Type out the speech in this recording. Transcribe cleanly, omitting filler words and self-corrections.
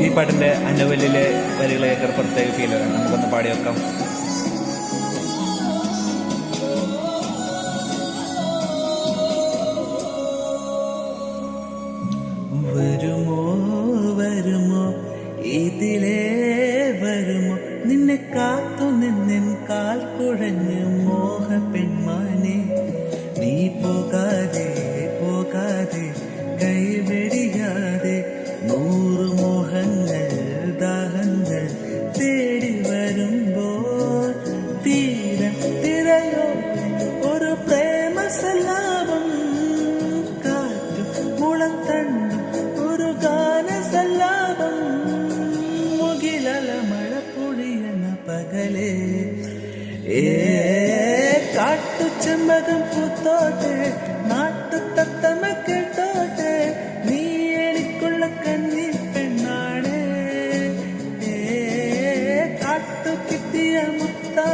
ഈ പാട്ടിൻ്റെ അനുവലിലെ വരികളെയൊക്കെ ഒരു പ്രത്യേക ഫീൽ വരാം. നമുക്കൊന്ന് പാടി വെക്കാം. വരുമോ വരുമോ ഇതിലേ വരുമോ നിന്നെ കാത്തു നിന്നിൻ കാൽ കുഴഞ്ഞ് മോഹ പെൺമാനെ നീ പോകാതെ പോകാതെ കൈവെടിയാതെ 100 മോഹങ്ങൾ ദാഹങ്ങൾ തേടി വരുമ്പോൾ തീരം തിരയോ ഒരു പ്രേമ സല്ലാപം കാറ്റും മുളം തണ്ടും ഒരു ഗാന സല്ലാപം മുകിലല മഴ പൊഴിയണ പകലേ കാട്ടു ചെമ്പകം പൂത്തോട്ടെ നാട്ടു തത്തമ കേട്ടോട്ടെ നീ എനിക്കുള്ള കന്നി പെണ്ണാണ് കാട്ടു കിട്ടിയ മുത്താ